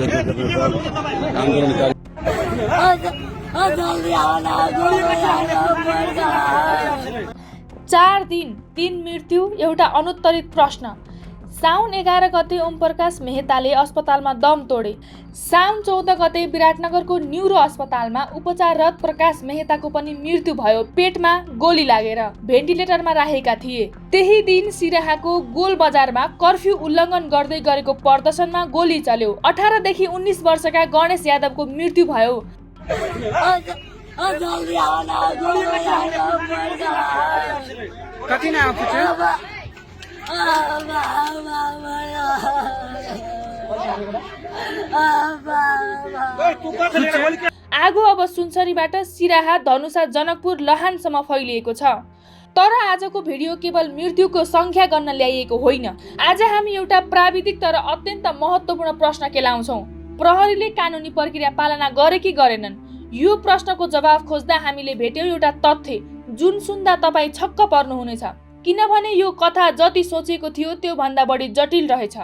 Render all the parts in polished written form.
आन्दोलनकारी 4 दिन 3 मृत्यु एउटा अनुत्तरित प्रश्न। साउन 11 गते ओमप्रकाश मेहताले अस्पतालमा दम तोडे। साउन 14 गते विराटनगरको न्युरो अस्पतालमा उपचाररत प्रकाश मेहताको पनि मृत्यु भयो। पेटमा गोली लागेर भेन्टिलेटरमा राखेका थिए। त्यही दिन सिराहाको गोल बजारमा कर्फ्यू उल्लङ्घन गर्दै गरेको प्रदर्शनमा गोली चल्यो। 18 देखि 19 वर्षका गणेश यादवको मृत्यु भयो। कति नै आउँछ आगो अब सुनसरीबाट सिराहा, धनुषा, जनकपुर, लहानसम्म फैलिएको छ। तर आजको भिडियो केवल मृत्युको संख्या गर्न ल्याइएको होइन। आज हामी एउटा प्राविधिक तर अत्यन्त महत्त्वपूर्ण प्रश्न केलाउँछौँ। प्रहरीले कानुनी प्रक्रिया पालना गरे कि गरेनन्? यो प्रश्नको जवाफ खोज्दा हामीले भेट्यौँ एउटा तथ्य जुन सुन्दा तपाईँ छक्क पर्नुहुनेछ, किनभने यो कथा जति सोचेको थियो त्यो भन्दा बढी जटिल रहेछ।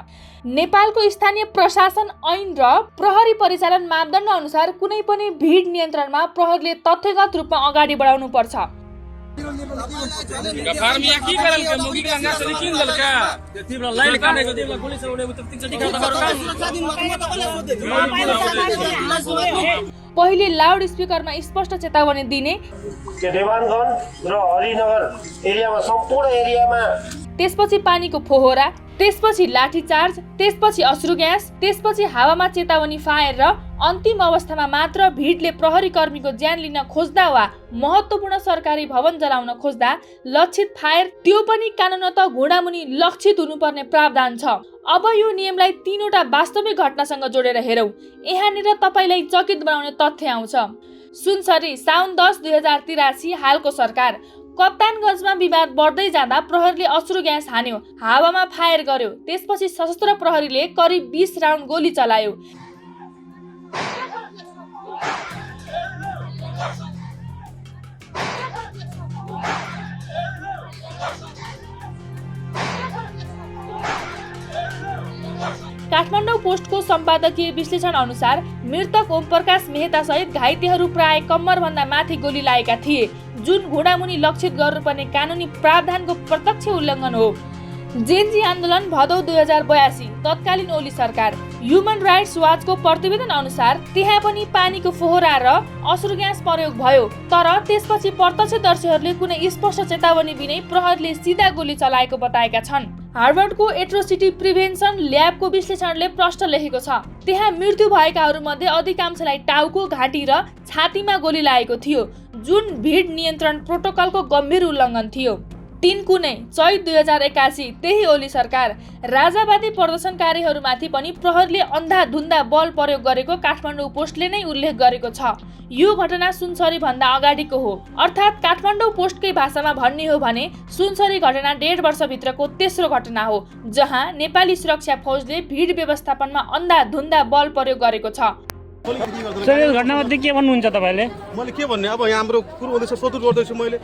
नेपालको स्थानीय प्रशासन ऐन र प्रहरी परिचालन मापदण्ड अनुसार कुनै पनि भिड नियन्त्रणमा प्रहरीले तथ्यगत रूपमा अगाडि बढाउनु पर्छ। पहिले लाउड स्पिकरमा स्पष्ट चेतावनी दिने, देवानगञ्ज र हरिनगर एरियामा सम्पूर्ण एरियामा, त्यसपछि पानीको फोहरा, त्यसपछि लाठीचार्ज, त्यसपछि अश्रु ग्यास, त्यसपछि हावामा चेतावनी फायर र अन्तिम अवस्थामा मात्र भिडले प्रहरी कर्मीको ज्यान लिन खोज्दा वा महत्त्वपूर्ण सरकारी भवन जलाउन खोज्दा लक्षित फायर, त्यो पनि कानुनत घुँडामुनि लक्षित हुनुपर्ने प्रावधान छ। अब यो नियमलाई 3वटा वास्तविक घटनासँग जोडेर हेरौँ। यहाँनिर तपाईँलाई चकित बनाउने तथ्य आउँछ। सुनसरी साउन 10 2083 हालको सरकार। कप्तानगञ्जमा विवाद बढ्दै जाँदा प्रहरीले अश्रु ग्यास हान्यो, हावामा फायर गर्यो। त्यसपछि सशस्त्र प्रहरीले करिब 20 राउन्ड गोली चलायो। काठमाडौँ पोस्टको सम्पादकीय विश्लेषण अनुसार मृतक ओमप्रकाश मेहता सहित घाइतेहरू प्राय कम्मरभन्दा माथि गोली लागेका थिए, जुन घुँडामुनि लक्षित गर्नुपर्ने कानुनी प्रावधानको प्रत्यक्ष उल्लङ्घन हो। जेनजी आन्दोलन भदौ 2082 तत्कालीन ओली सरकार। ह्युमन राइट्स वाचको प्रतिवेदन अनुसार त्यहाँ पनि पानीको फोहरा र अश्रु ग्यास प्रयोग भयो, तर त्यसपछि प्रत्यक्षदर्शीहरूले कुनै स्पष्ट चेतावनी बिनै प्रहरीले सिधा गोली चलाएको बताएका छन्। हार्वर्डको एट्रोसिटी प्रिभेन्सन ल्याबको विश्लेषणले प्रश्न लेखेको छ। त्यहाँ मृत्यु भएकाहरू मध्ये अधिकांशलाई टाउको, घाँटी र छातीमा गोली लागेको थियो, जुन भिड नियन्त्रण प्रोटोकलको गम्भीर उल्लङ्घन थियो। 3 कुनै चैत 2081 त्यही ओली सरकार। राजावादी प्रदर्शनकारीहरूमाथि पनि प्रहरीले अन्धाधुन्दा बल प्रयोग गरेको काठमाडौँ पोस्टले नै उल्लेख गरेको छ। यो घटना सुनसरी भन्दा अगाडिको हो, अर्थात् काठमाडौँ पोस्टकै भाषामा भन्ने हो भने सुनसरी घटना 1.5 वर्षभित्रको तेस्रो घटना हो जहाँ नेपाली सुरक्षा फौजले भिड व्यवस्थापनमा अन्धाधुन्दा बल प्रयोग गरेको छ। यो घटनामध्ये के भन्नुहुन्छ तपाईले? मैले के भन्ने, अब यहाँ हाम्रो कुरो हुँदैछ, सोधुर गर्दैछु मैले।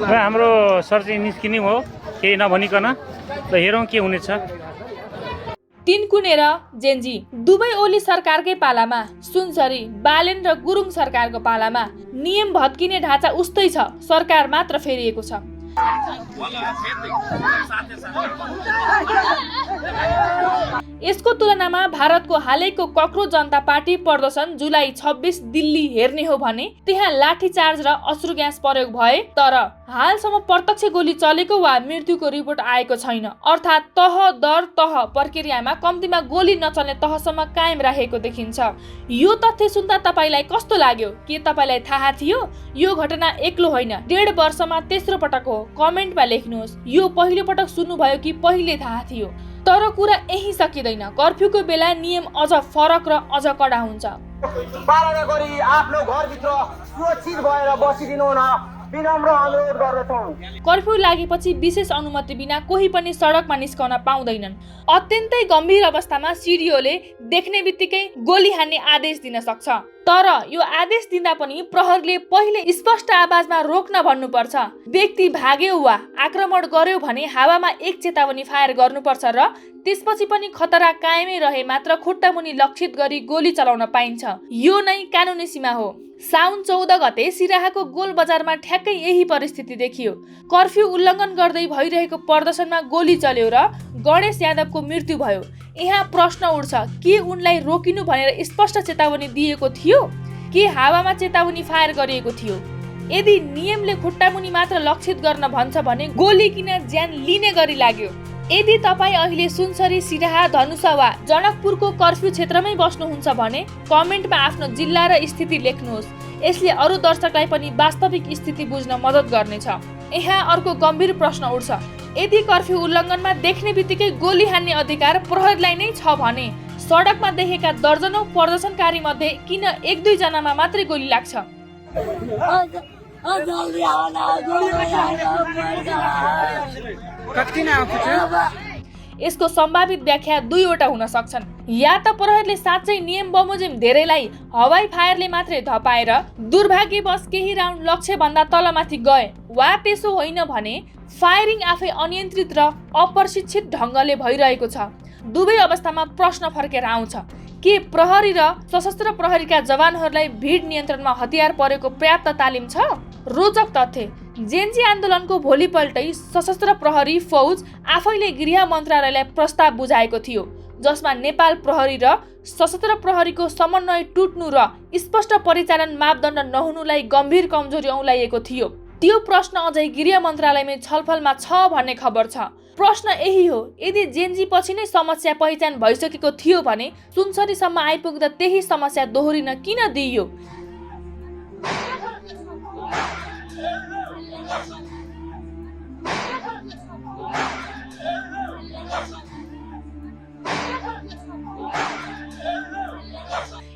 हाम्रो सर्च निस्किने हो केही नभनिकन, त हेरौँ के हुनेछ। 3 कुने र जेन्जी दुवै ओली सरकारकै पालामा, सुनसरी बालेन र गुरुङ सरकारको पालामा। नियम भत्किने ढाँचा उस्तै छ, सरकार मात्र फेरिएको छ। यसको तुलनामा भारतको हालैको कक्रोच जनता पार्टी प्रदर्शन जुलाई 26 दिल्ली हेर्ने हो भने त्यहाँ लाठीचार्ज र अश्रु ग्यास प्रयोग भए, तर हालसम्म प्रत्यक्ष गोली चलेको वा मृत्युको रिपोर्ट आएको छैन। अर्थात् तह दर तह प्रक्रियामा कम्तीमा गोली नचल्ने तहसम्म कायम राखेको देखिन्छ। यो तथ्य सुन्दा तपाईलाई कस्तो लाग्यो? के तपाईलाई थाहा थियो? यो घटना एक्लो होइन, 1.5 वर्षमा तेस्रो पटक हो। कमेन्टमा लेख्नुहोस्, यो पहिलो पटक सुन्नुभयो कि पहिले थाहा थियो? तर कुरा यही सकिँदैन। कर्फ्यूको बेला नियम अझ फरक र अझ कडा हुन्छ। पालना गरी आफ्नो घरभित्र सुरक्षित भएर बसिदिनु न विनम्र अनुरोध गर्दछौँ। कर्फ्यू लागेपछि विशेष अनुमति बिना कोही पनि सडकमा निस्कन पाउँदैनन्। अत्यन्तै गम्भीर अवस्थामा सिडिओले देख्ने बित्तिकै गोली हान्ने आदेश दिन सक्छ। तर यो आदेश दिँदा पनि प्रहरीले पहिले स्पष्ट आवाजमा रोक्न भन्नुपर्छ। व्यक्ति भाग्यो वा आक्रमण गर्यो भने हावामा एक चेतावनी फायर गर्नुपर्छ र त्यसपछि पनि खतरा कायमै रहे मात्र खुट्टामुनि लक्षित गरी गोली चलाउन पाइन्छ। यो नै कानुनी सीमा हो। साउन 14 गते सिराहाको गोल बजारमा ठ्याक्कै यही परिस्थिति देखियो। कर्फ्यू उल्लङ्घन गर्दै भइरहेको प्रदर्शनमा गोली चल्यो र गणेश यादवको मृत्यु भयो। यहाँ प्रश्न उठ्छ, के उनलाई रोकिनु भनेर स्पष्ट चेतावनी दिएको थियो कि हावामा चेतावनी फायर गरिएको थियो? यदि नियमले खुट्टामुनि मात्र लक्षित गर्न भन्छ भने गोली किन ज्यान लिने गरी लाग्यो? यदि तपाईँ अहिले सुनसरी, सिराहा, धनुषा वा जनकपुरको कर्फ्यू क्षेत्रमै बस्नुहुन्छ भने कमेन्टमा आफ्नो जिल्ला र स्थिति लेख्नुहोस्। यसले अरू दर्शकलाई पनि वास्तविक स्थिति बुझ्न मद्दत गर्नेछ। यहाँ अर्को गम्भीर प्रश्न उठ्छ, यदि कर्फ्यू उल्लङ्घनमा देख्ने बित्तिकै गोली हान्ने अधिकार प्रहरीलाई नै छ भने सडकमा देखेका दर्जनौं प्रदर्शनकारी मध्ये किन 1-2 जनामा मात्रै गोली लाग्छ? यसको सम्भावित व्याख्या दुईवटा हुन सक्छन्। या त प्रहरीले साँच्चै नियम बमोजिम धेरैलाई हवाई फायरले मात्रै धपाएर दुर्भाग्यवश केही राउन्ड लक्ष्य भन्दा तलमाथि गए, वा त्यसो होइन भने फायरिङ आफै अनियन्त्रित र अप्रशिक्षित ढङ्गले भइरहेको छ। दुवै अवस्थामा प्रश्न फर्केर आउँछ, के प्रहरी र सशस्त्र प्रहरीका जवानहरूलाई भिड नियन्त्रणमा हतियार परेको पर्याप्त तालिम छ? रोचक तथ्य, जेन्जी आन्दोलनको भोलिपल्टै सशस्त्र प्रहरी फौज आफैले गृह मन्त्रालयलाई प्रस्ताव बुझाएको थियो, जसमा नेपाल प्रहरी र सशस्त्र प्रहरीको समन्वय टुट्नु र स्पष्ट परिचालन मापदण्ड नहुनुलाई गम्भीर कमजोरी औँल्याइएको थियो। त्यो प्रश्न अझै गृह मन्त्रालयमै छलफलमा छ भन्ने खबर छ। प्रश्न यही हो, यदि जेन्जी पछि नै समस्या पहिचान भइसकेको थियो भने सुनसरीसम्म आइपुग्दा त्यही समस्या दोहोरिन किन दिइयो?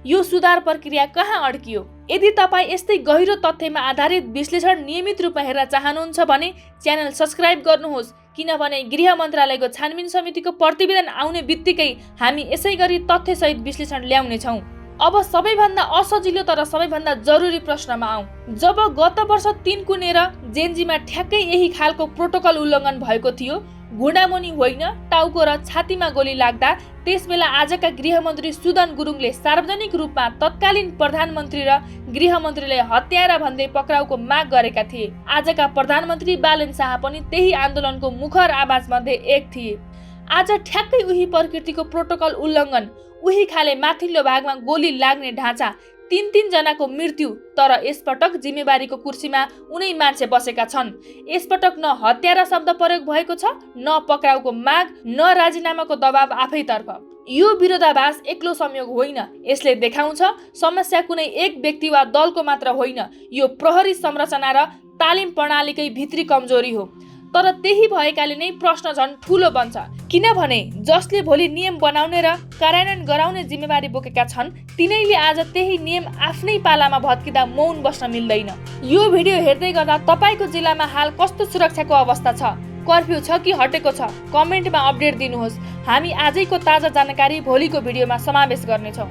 यो सुधार प्रक्रिया कहाँ अड्कियो? यदि तपाईँ यस्तै गहिरो तथ्यमा आधारित विश्लेषण नियमित रूपमा हेर्न चाहनुहुन्छ भने च्यानल सब्स्क्राइब गर्नुहोस्, किनभने गृह मन्त्रालयको छानबिन समितिको प्रतिवेदन आउने बित्तिकै हामी यसै गरी तथ्यसहित विश्लेषण ल्याउनेछौँ। अब सबैभन्दा असजिलो तर सबैभन्दा जरुरी प्रश्नमा आउँ। जब गत वर्ष 3 कुनेर जेन्जीमा ठ्याक्कै यही खालको प्रोटोकल उल्लङ्घन भएको थियो, घुँडामुनि होइन टाउको र छातीमा गोली लाग्दा त्यसबेला आजका गृहमन्त्री सुदन गुरुङले सार्वजनिक रूपमा तत्कालीन प्रधानमन्त्री र गृहमन्त्रीलाई हत्यारा भन्दै पक्राउको माग गरेका थिए। आजका प्रधानमन्त्री बालन शाह पनि त्यही आन्दोलनको मुखर आवाज मध्ये एक थिए। आज ठ्याक्कै उही प्रकृतिको प्रोटोकल उल्लङ्घन, उही खाले माथिल्लो भागमा गोली लाग्ने ढाँचा, 3 जनाको मृत्यु, तर यसपटक जिम्मेवारीको कुर्सीमा उनै मान्छे बसेका छन्। यसपटक न हत्यारा शब्द प्रयोग भएको छ, न पक्राउको माग, न राजीनामाको दबाब आफैतर्फ। यो विरोधाभास एक्लो संयोग होइन, यसले देखाउँछ समस्या कुनै एक व्यक्ति वा दलको मात्र होइन, यो प्रहरी संरचना र तालिम प्रणालीकै भित्री कमजोरी हो। तर त्यही भएकाले नै प्रश्न झन् ठूलो बन्छ, किनभने जसले भोलि नियम बनाउने र कार्यान्वयन गराउने जिम्मेवारी बोकेका छन् तिनैले आज त्यही नियम आफ्नै पालामा भत्किँदा मौन बस्न मिल्दैन। यो भिडियो हेर्दै गर्दा तपाईको जिल्लामा हाल कस्तो सुरक्षाको अवस्था छ? कर्फ्यू छ कि हटेको छ? कमेन्टमा अपडेट दिनुहोस्। हामी आजैको ताजा जानकारी भोलिको भिडियोमा समावेश गर्नेछौँ।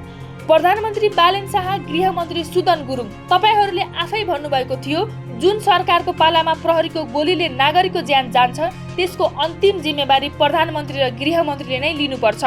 प्रधानमन्त्री बालन शाह, गृहमन्त्री सुदन गुरुङ, तपाईहरूले आफै भन्नुभएको थियो जुन सरकारको पालामा प्रहरीको गोलीले नागरिकको ज्यान जान्छ त्यसको अन्तिम जिम्मेवारी प्रधानमन्त्री र गृहमन्त्रीले नै लिनुपर्छ।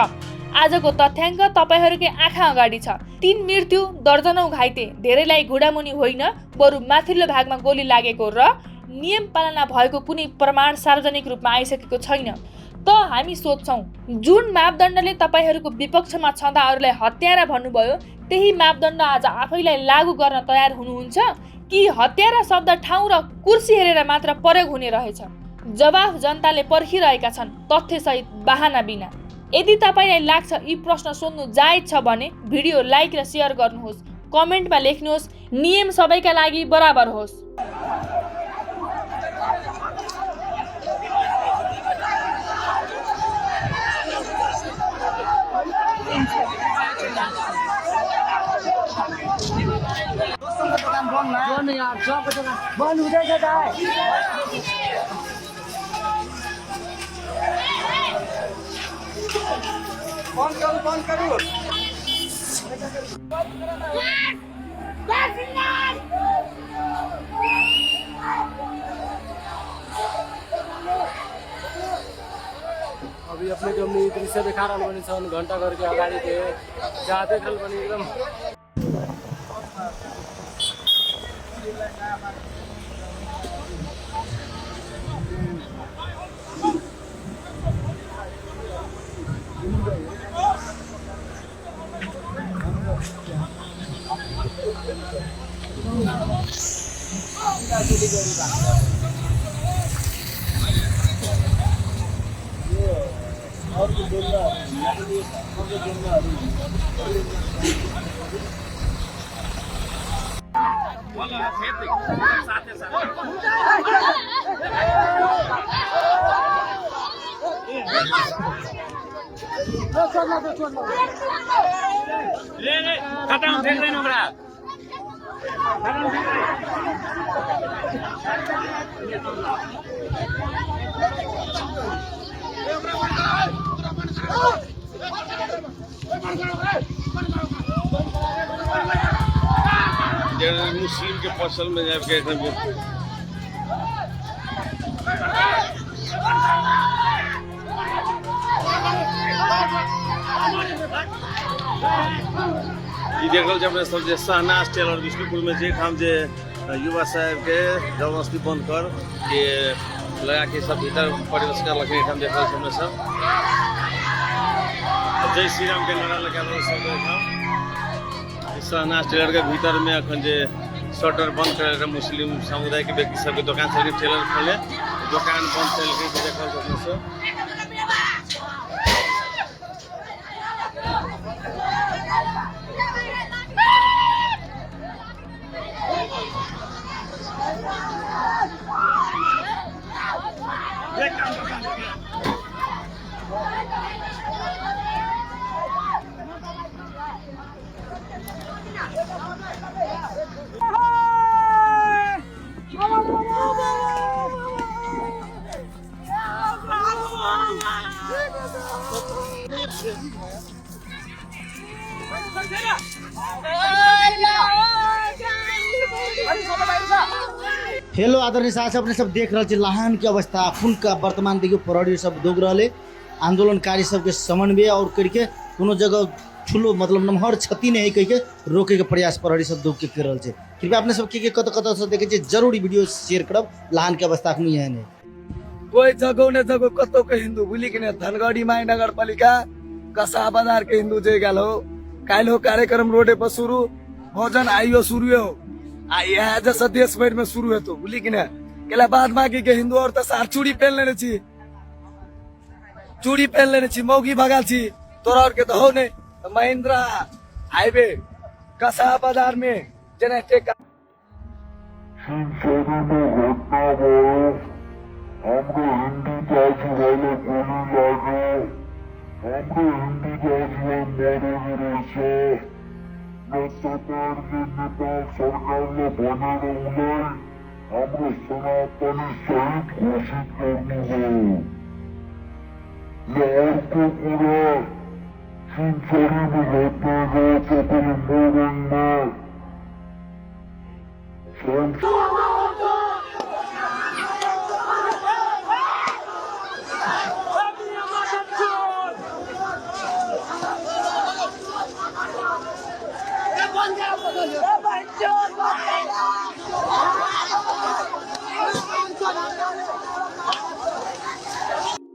आजको तथ्याङ्क तपाईहरूकै आँखा अगाडि छ। 3 मृत्यु, दर्जनौं घाइते, धेरैलाई घुँडामुनि होइन बरु माथिल्लो भागमा गोली लागेको र नियम पालना भएको कुनै प्रमाण सार्वजनिक रूपमा आइसकेको छैन। त हामी सोध्छौं, जुन मापदण्डले तपाईहरूको विपक्षमा छँदा अरूलाई हत्यारा भन्नुभयो त्यही मापदण्ड आज आफैलाई लागू गर्न तयार हुनुहुन्छ कि हत्यारा शब्द ठाउँ र कुर्सी हेरेर मात्र प्रयोग हुने रहेछ? जवाफ जनताले पर्खिरहेका छन्, तथ्यसहित बहाना बिना। यदि तपाईलाई लाग्छ यी प्रश्न सोध्नु जायज छ भने भिडियो लाइक र शेयर गर्नुहोस्। कमेन्टमा लेख्नुहोस्, नियम सबैका लागि बराबर होस्। बन्द हुँदैछ दाइ। बन्द गरौँ। अभी अपने को हमने दृश्य दिखा रहा बनी सन घंटा घर के अगाडि के जहाँ देख रहल बनी एकदम मुस्लिम के फसल में जाके देखल जब सब जे सहनाज टेलर विष्णुपुर में जे काम जे युवा साहब के जबरदस्ती बंद कर के लगा के सब भीतर प्रवेश कर लगे हम देखल सबने सब जय श्री राम के नारा लगा सब सहनाज टेलर के भीतर में अखन जे शटर बंद कर मुस्लिम समुदाय के व्यक्ति सबके दुकान सबके टेलर खोले दुकान बंद कर देखल सबने सब हेलो आदरणीय साथी अपने सब देख रहे लाहान की अवस्था फुल का वर्तमान देखियो प्रहरी सब दोग रहे आंदोलनकारी सबके समन्वय और करके कोनो जगह ठुलो मतलब नमहर क्षति नहीं है कह के रोके के प्रयास प्रहरी सब दोग के कर रहे छे। कृपया अपने सब के कत से देखे छे जरूर वीडियो शेयर करब लाहान के अवस्था में यह नहीं कोई जगह न जगह कतो के हिंदू बुली के धनगढ़ी माई नगर पालिका कसा बाजार के हिंदू जे गल हो काल हो कार्यक्रम रोडे पर शुरू भोजन आइयो शुरू हो यहाँ जैसा देश भर में शुरू है तो बुली कि केला बाद बाकी के हिंदू और सार चूड़ी पहन लेने छी चूड़ी पहन लेने छी मौगी भगा छी तोरा और के तो हो नहीं तो महिंद्रा हाईवे कसा बाजार में जना टेका नेपाल सरकारले भनेर उनलाई हाम्रो सनातनी शहीद घोषित गर्नुभयो र अर्को कुरा सुनसरीमा घटना गएको पनि मोरङमा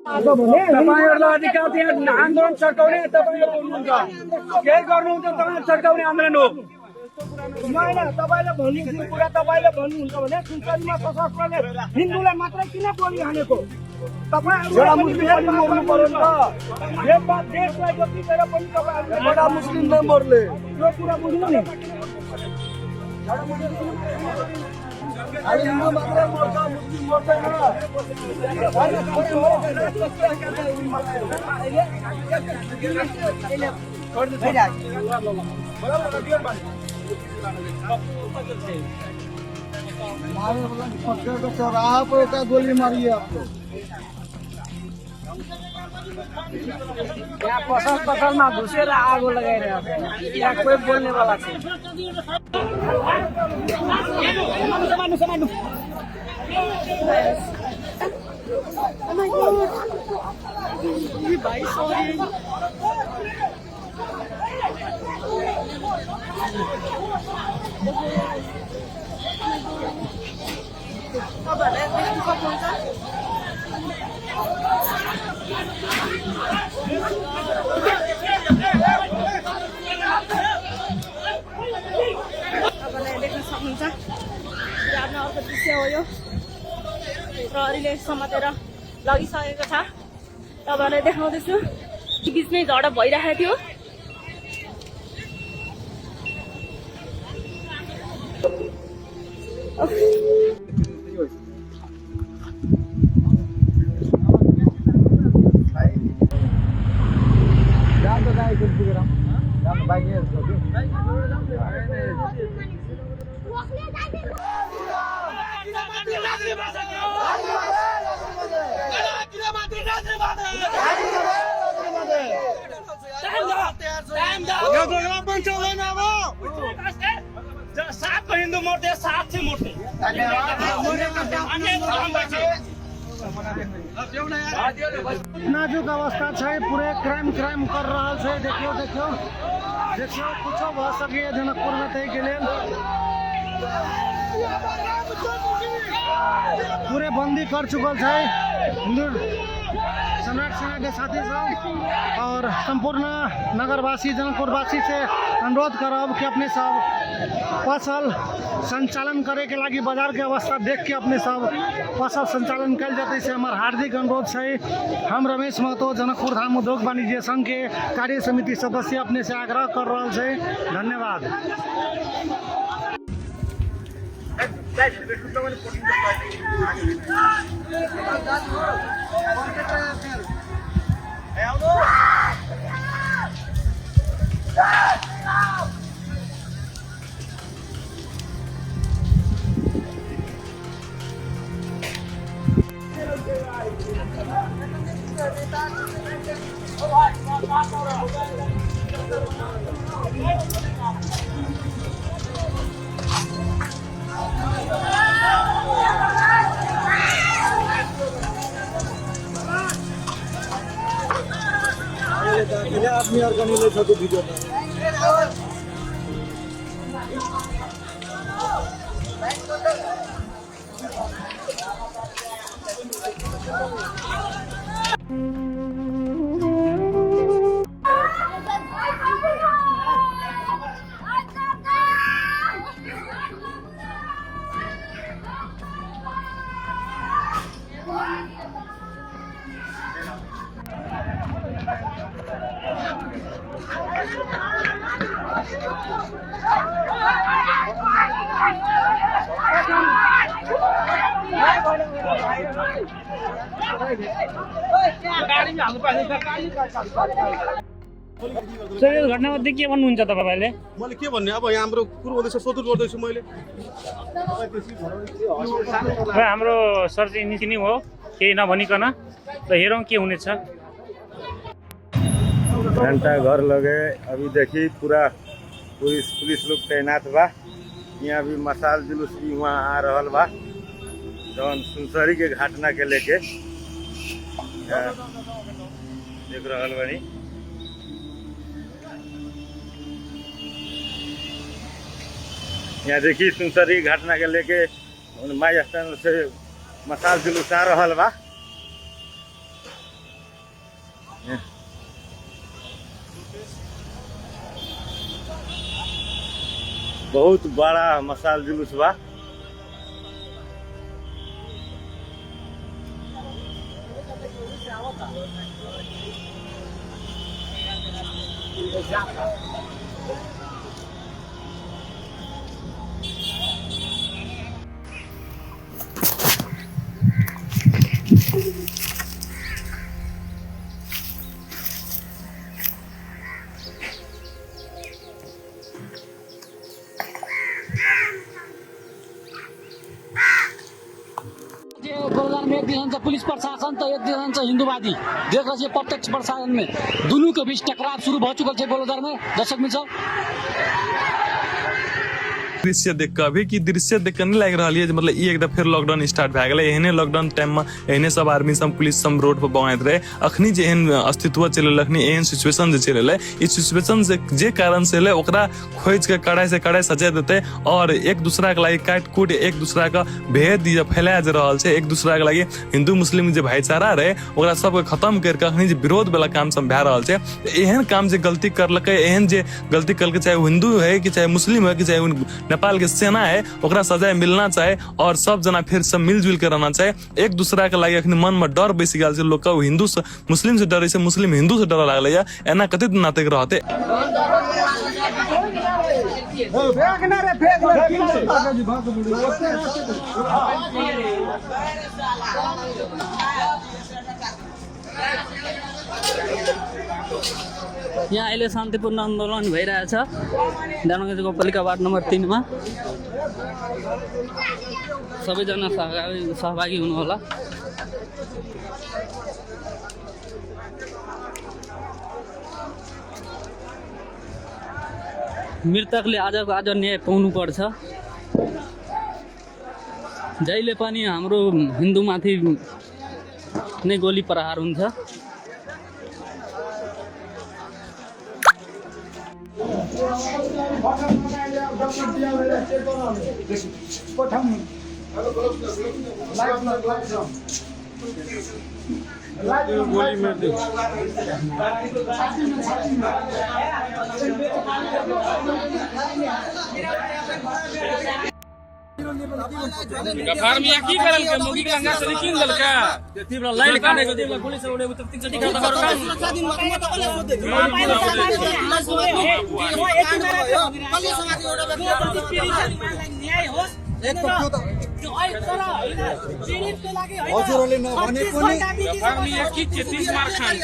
तपाईहरुलाई अधिकार दिए आन्दोलन सड्काउने तपाईहरु हुनुहुन्छ के गर्नुहुन्छ तपाईहरु सड्काउने आन्दोलन हो होइन तपाईले भन्नु कुरा तपाईले भन्नुहुन्छ भने सुनसरीमा सशस्त्रले हिन्दूलाई मात्र किन गोली हानेको तपाईहरु मुस्लिम मर्नु पर्यो नि त देशलाई जतिखेर पनि तपाईहरुले बडा मुस्लिम मेम्बरले यो कुरा बुझ्नु नि हिन्दू मात्र मर्छ मुस्लिम मर्दैन चौराहा पर गोली मारी है आपको यहाँ पसल पसलमा घुसेर आगो लगाइरहेको छ। यहाँ कोही बोल्नेवाला छैन। तपाईँले देख्न सक्नुहुन्छ आफ्नो अर्को दृश्य हो यो। प्रहरीले समातेर लगिसकेको छ। तपाईँहरूलाई देखाउँदैछु बिचमै झडप भइरहेको थियो। नाजुक अवस्था छै, पूरे क्राइम कर रहल छै। देखियो कुछो भ सकै जनकपुर में तय के लेल पूरे बंदी कर चुकल है। हिंदू सम्राट सेना के साथी सब और संपूर्ण नगरवासी जनकपुरवासी से अनुरोध करब कि अपने सब फसल संचालन करे के लागी बाजार के अवस्था देख के अपने सब फसल संचालन कल जाते से हमार हार्दिक अनुरोध है। हम रमेश महतो जनकपुर धाम उद्योग वाणिज्य संघ के कार्य समिति सदस्य अपने से आग्रह कर रहा है। धन्यवाद। आदमी और कनी ले छोटू वीडियो सर यो घटनामध्ये के भन्नुहुन्छ तपाईँले? मैले के भन्ने अब यहाँ हाम्रो कुरो हुँदैछ, सोधुर गर्दैछु मैले। र हाम्रो सर चाहिँ निस्किने हो केही नभनिकन, त हेरौँ के हुनेछ। घंटा घर लगे, अभी देखिए पूरा पुलिस लोग तैनात बा। यहाँ भी मसाल जुलूस भी वहाँ आ रहल बा जौन सुनसरी के घटना के लेके देख रहल बानी। यहाँ देखिए सुनसरी घटना के लेके माई स्थान से मसाल जुलूस आ रहल बा। बहुत बड़ा मसाल जुलूस बा। प्रोग्राम एक दिन छ पुलिस प्रशासन त एक दिन छ हिंदूवादी देख रहे हैं प्रत्यक्ष प्रशासन में दोनों के बीच टकराव शुरू हो चुका है बोलोदर में दर्शक मित्र दृश्य देख के अभी की दृश्य देख के नहीं लग रहा है मतलब एक दफा फिर लॉकडाउन स्टार्ट भए गेलै एहने लॉकडाउन टाइम में एहने सब आर्मी सब पुलिस सब रोड पर बौआइत रहे अखनी जे एहन अस्तित्व चलल अखनी एहन सिचुएशन जे चलल ई सिचुएशन से जे कारण से ले ओकरा खोज के कड़ाई से कड़ाई सजा देते और एक दूसरा के लागि काट कूट एक दूसरा का भेद दिया फैला जे रहल छै एक दूसरा के लागि हिंदू मुस्लिम जे भाईचारा रहे ओकरा सब के खत्म करके अखनी जे विरोध वाला काम सब भए रहल छै एहन काम जे गलती करलकै एहन जे गलती करलकै चाहे हिंदू है कि चाहे मुस्लिम है कि चाहे नेपाल के सेना है ओकरा सजाए मिलना चाहे और सब जना फिर सब मिलजुल के रहना चाहे एक दूसरा के लागि अखनी मन में डर बैसी गेल छै लोग के हिंदू से मुस्लिम से डरे छै मुस्लिम हिंदू से डर लागले या एना कते दिन नाते रहते यहाँ अहिले शान्तिपूर्ण आन्दोलन भइरहेछ दार्जिलिङ गाउँपालिका वार्ड नम्बर 3 मा सबैजना सहभागी हुनुहोला मृतकले आजको आज न्याय पाउनुपर्छ जहिले पनि हाम्रो हिन्दूमाथि नै गोली प्रहार हुन्छ गफार में की करल के मुगी के अंगा से किन दल का तीव्र लाइन काने को तीव्र गोली से उड़े उतर 3 चटी का न्याय हो हजुरले नभनेको नि गफार में एक की 30 मार खान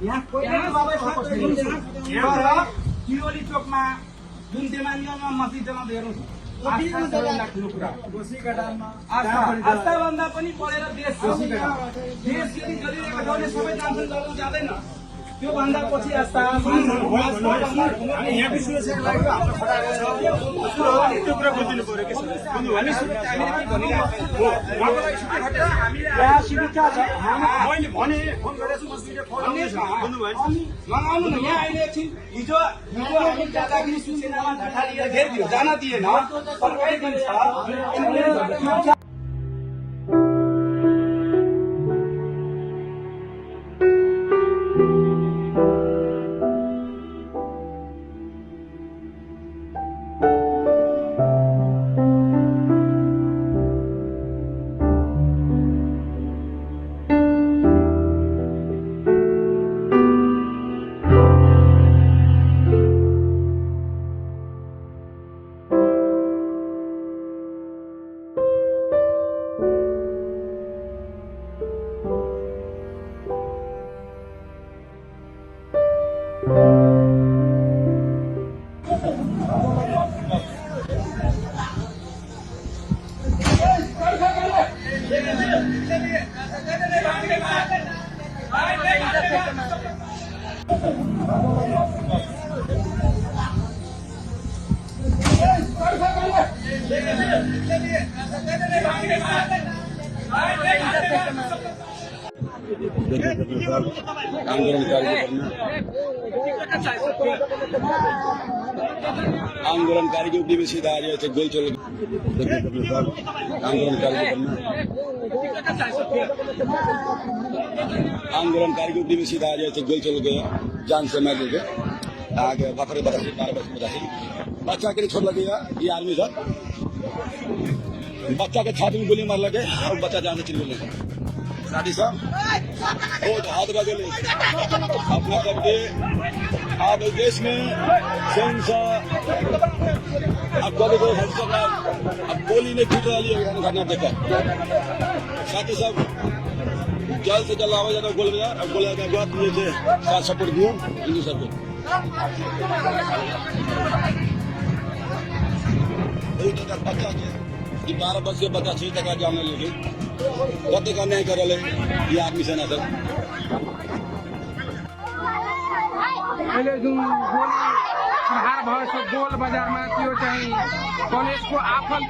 यहाँ किरोली चोकमा जुन देमानीमा मस्जिद जनाउँदै हेर्नुहोस् आस्थाभन्दा पनि पढेर देश यदि गरिरहेको ठाउँले सबै जान्छन् गर्न जाँदैन त्यो भन्दा पछि आस्था हिजो हामी जाँदाखेरि सुसेनामा ढाका लिएर घेरिदियो जान दिएन आंदोलनकारी के ऊपर भी सीधा आ रहे थे गोल चल आंदोलनकारी के ऊपर भी सीधा आ रहे थे गोल चल गया जान से मार देके आगे बकरे बकरे 12 बजे में बच्चा के छोड़ लगेगा ये आर्मी था बच्चा के छाती में गोली मार लगे और बच्चा जान से चिल्ला लगे शादी साहब हाथ बजे अपना करके आप देश में सेंसर अब कभी कोई अब गोली नहीं फूट रही है घटना देखा साथ ही साहब जल्द से जल्द आवाज आता गोल बाजार अब गोल बाजार बात ये थे साथ सपोर्ट दियो हिंदू सर को 12 बजे से बच्चा 6 तक जाने लगे कते का न्याय कर रहे ये आदमी से ना सर पहले जुन गोली सुधार भयो सो गोल बजारमा त्यो चाहिँ कलेजको आफल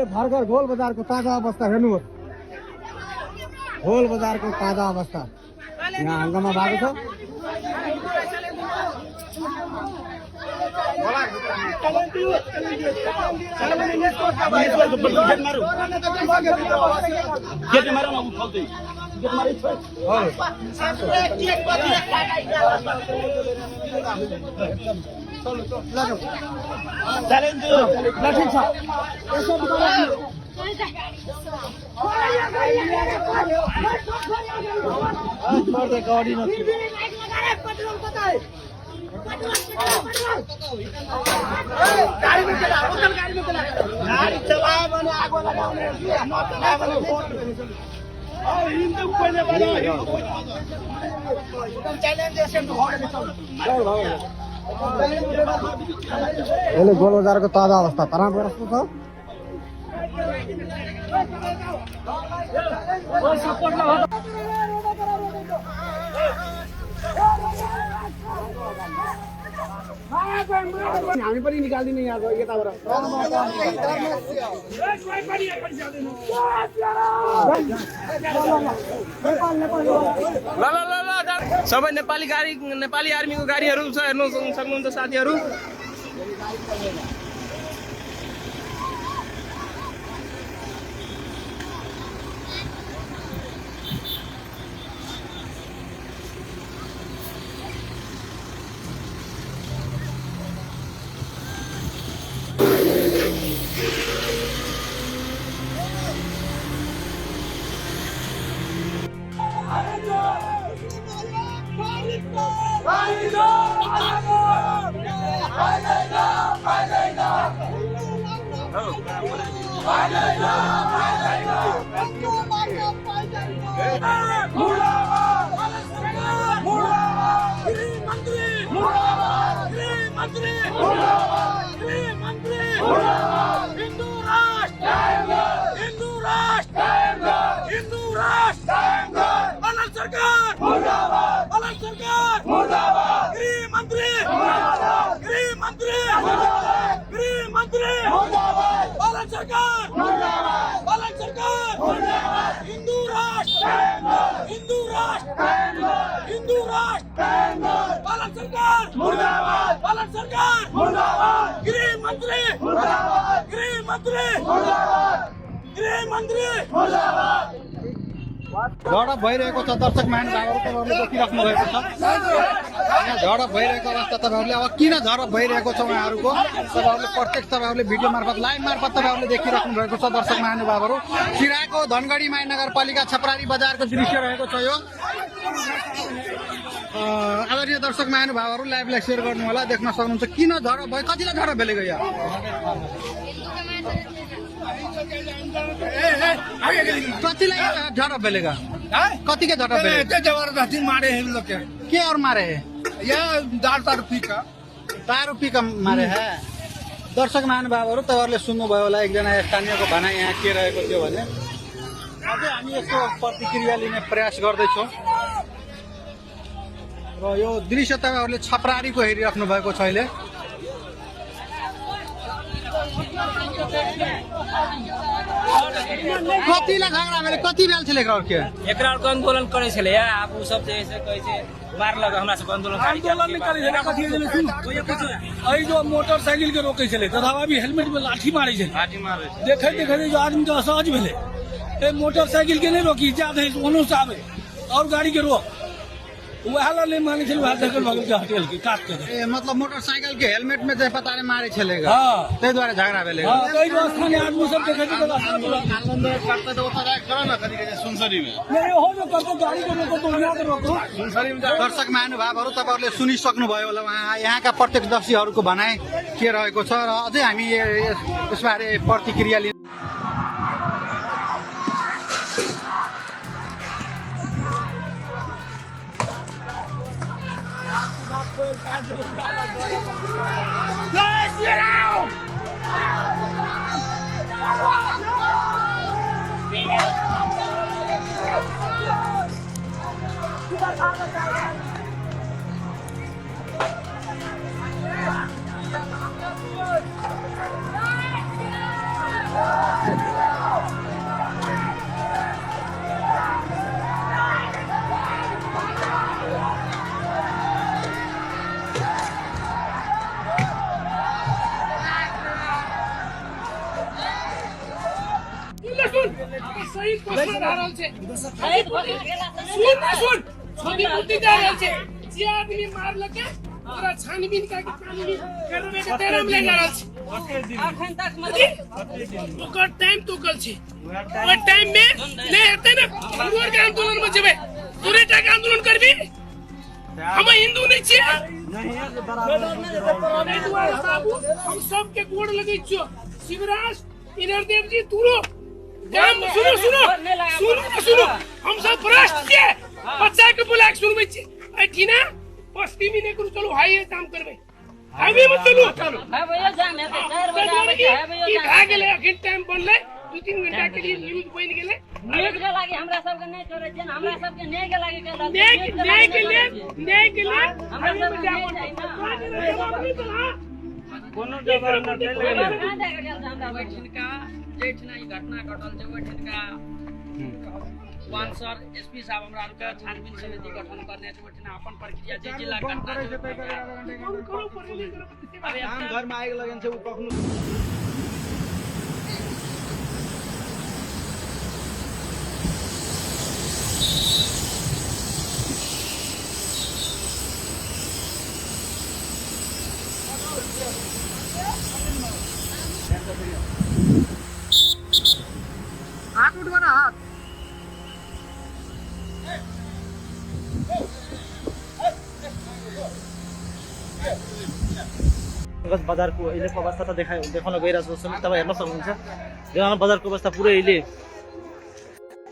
भर्खर गोल बजारको ताजा अवस्था हेर्नुहोस् गोल बजारको ताजा अवस्था यहाँ हङ्गामा भएको यसले गोल बजारको ताजा अवस्था तराईको कस्तो छ हामी पनि निकाल्दिने यहाँ यताबाट सबै नेपाली आर्मीको गाडीहरू छ हेर्नु सक्नुहुन्छ साथीहरू झडप भइरहेको छ दर्शक महानुभावहरू तपाईँहरूले देखिराख्नु भएको छ यहाँ झडप भइरहेको अवस्था तपाईँहरूले अब किन झडप भइरहेको छ उहाँहरूको तपाईँहरूले प्रत्यक्ष तपाईँहरूले भिडियो मार्फत लाइभ मार्फत तपाईँहरूले देखिराख्नु भएको छ दर्शक महानुभावहरू सिराको धनगढी महानगरपालिका छपरारी बजारको दृश्य रहेको छ यो आदरणीय दर्शक महानुभावहरू लाइभलाई सेयर गर्नु होला देख्न सक्नुहुन्छ किन झडप भयो कतिलाई झडप भेलेको यहाँ कतिलाई झडप भेलेगा कति के झडप भेले जबरदस्ती मारे हैं लोग के और मारे है यहाँ दारू पी का मारे है दर्शक महानुभावहरू तपाईँहरूले सुन्नुभयो होला एकजना स्थानीयको भनाइ यहाँ के रहेको थियो भने अझै हामी यसको प्रतिक्रिया लिने प्रयास गर्दैछौँ र यो दृश्य तपाईँहरूले छपरारीको हेरिराख्नु भएको छ अहिले कतिलाई झगड़ा भेलै कति भेल छलै एकरा आंदोलन करे छलै आब उ सब जे है से कहै छै मारलक हमरा सब आंदोलन नहीं करे छलै कथि भेलै सुन एई जो मोटरसाइकिल के रोकै छलै तथावा भी हेलमेट में लाठी मारै छै देखै देखै जो आदमी के असहज भेलै ए मोटरसाइकिल के नहीं रोकी ज्यादा है ओनो से आवे और गाड़ी के रोक वह नहीं माने छलै वह साइकिल भगल के हटेल के काट के ए मतलब मोटरसाइकिल के हेलमेट में जे पता नहीं मारे छलेगा हां तै द्वारा झगड़ा भेलै हां कई व्यवस्था ने आदमी सब देखै छै आनंद करते तो उतर करो ना कदी के सुनसरी में नहीं हो जो करते गाड़ी को रोको तो यहाँ रोको सुनसरी में दर्शक महानुभावहरू तपाईहरुले सुनिसक्नु भयो होला उहाँ यहाँका प्रत्यक्षदर्शीहरूको भनाइ के रहेको छ र अझै हामी यसबारे प्रतिक्रिया लिन छानबीन का कानूनी करवे के तेरा में ले जा रहल छी अखन तक मतलब ओकर टाइम तो कल छी ओ टाइम में नहीं हेतै ना हमर के आंदोलन में जेबै पूरे टा के आंदोलन करबी हम हिंदू नहीं छी हम सब के गोड़ लगै छियो शिवराज इनरदेव जी दूरो काम सुनो सुनो सुनो सुनो हम सब भ्रष्ट छियै बच्चा के बुला के सुनबै छी ऐठिना बस्ती में नहीं करू चलो हाईवे काम करबे हाईवे में चलो हाईवे जाम है 4 बजे आबै छै हाईवे जाम आ गेलै अखन टाइम बनले 2-3 घंटा के लिए न्यूज बन गेलै न्यूज के लागि हमरा सब के नहीं छोड़े छै हमरा सब के नहीं के लागि के नहीं के लिए हमरा सब के नहीं जाए कोनो जबर न चले हमरा बैठन का जेठना ई घटना घटल छै बैठन का वन सर एसपी साहब हमरा के छानबीन समिति गठन करने छै बैठना अपन प्रक्रिया जे जिला घटना अबे हम घर में आगे लगन छै उ कखनो हाथ उठवा ना हाथ बजारको अहिलेको अवस्था त देखाउन गइरहेको छ तपाईँ हेर्न सक्नुहुन्छ देवान बजारको अवस्था पुरै अहिले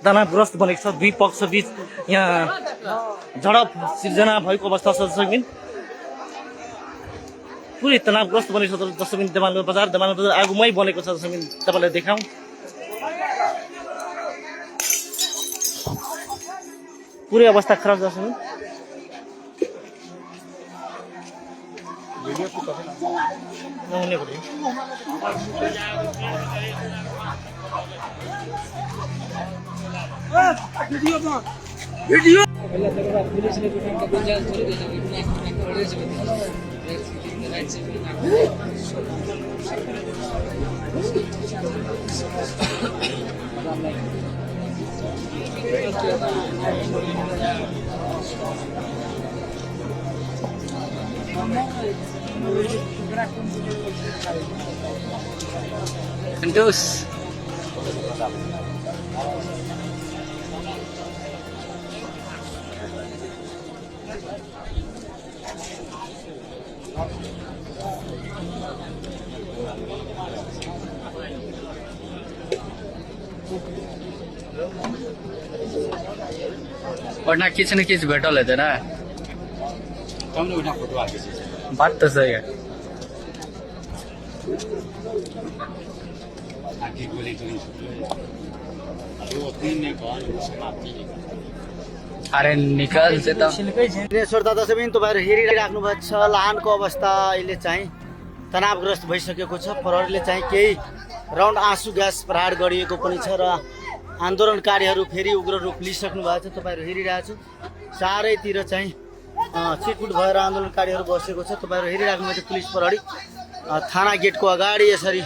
तनावग्रस्त बनेको छ दुई पक्ष बीच यहाँ झडप सिर्जना भएको अवस्था छ दर्शकबिन पुरै तनावग्रस्त बनेको छ दर्शकबिन देवान बजार आगोमै बनेको छ दर्शकबिन तपाईँलाई देखाउँ पुरै अवस्था खराब दर्शकबिन वीडियो संतोष वरना किसी न किसी भेटल है ना हमने उठा फोटो आगे से बात तो सही है आगे गोली गोली दो तीन ने कौन समाप्ति अरे निकल से त श्रोता दर्शकबिन तपाईँहरू हेरिराख्नु भएको छ लाहानको अवस्था अहिले चाहिँ तनावग्रस्त भइसकेको छ। प्रहरीले चाहिँ केही राउन्ड आँसु ग्यास प्रहार गरिएको पनि छ र आन्दोलनकारीहरू फेरि उग्र रूप लिइसक्नु भएको छ। तपाईँहरू हेरिरहेको छु चारैतिर चाहिँ छिटपुट भएर आन्दोलनकारीहरू बसेको छ। तपाईँहरू हेरिराख्नु भएको छ पुलिस प्रहरी थाना गेटको अगाडि यसरी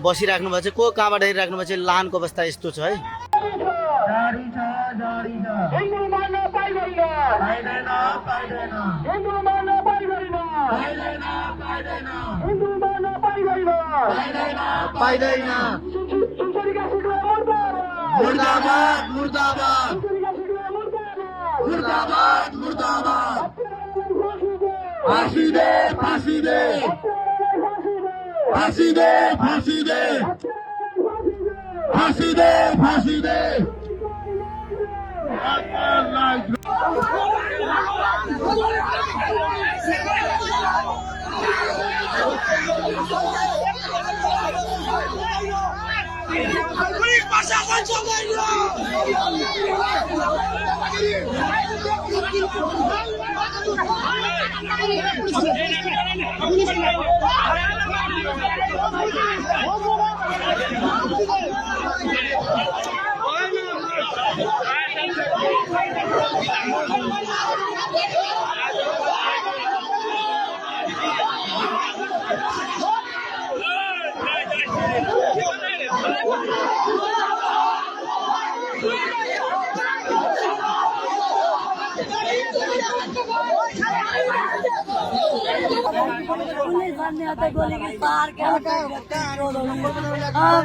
बसिराख्नु भएको छ। को कहाँबाट हेरिराख्नु भएको छ लाहानको अवस्था यस्तो छ है। मुर्दाबाद मुर्दाबाद मुर्दाबाद मुर्दाबाद फांसी दे फांसी दे फांसी दे फांसी दे फांसी दे फांसी दे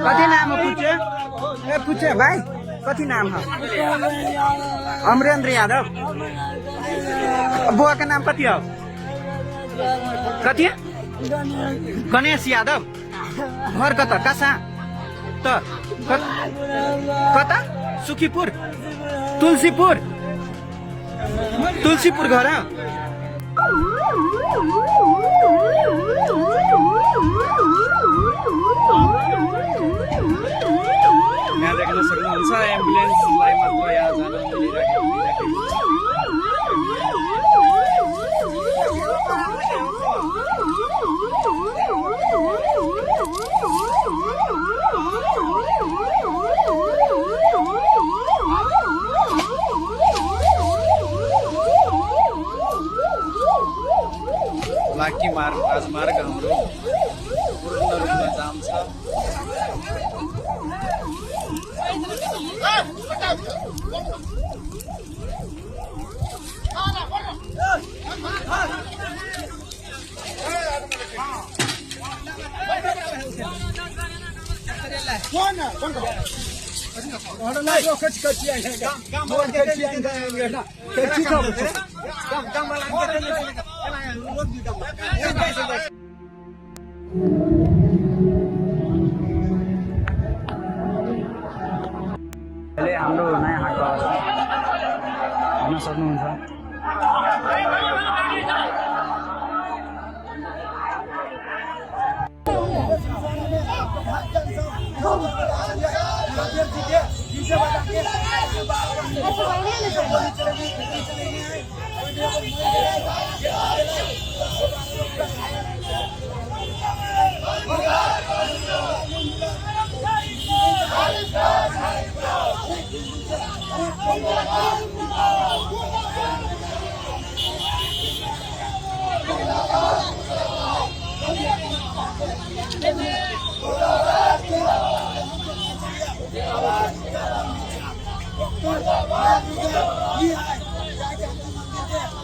कति नाम पूछे पूछे भाई कति नाम है अमरेंद्र यादव बुआ का नाम कति हो कति गणेश यादव घर कता कसा त कता सुखीपुर तुलसीपुर तुलसीपुर घर यहाँ देख्न सक्नुहुन्छ एम्बुलेन्सलाई मात्र यहाँ जान लाकी राजमार्ग हाम्रो पूर्ण रूपमा जाम छ। हाम्रो नयाँ हाटको हेर्न सक्नुहुन्छ। आज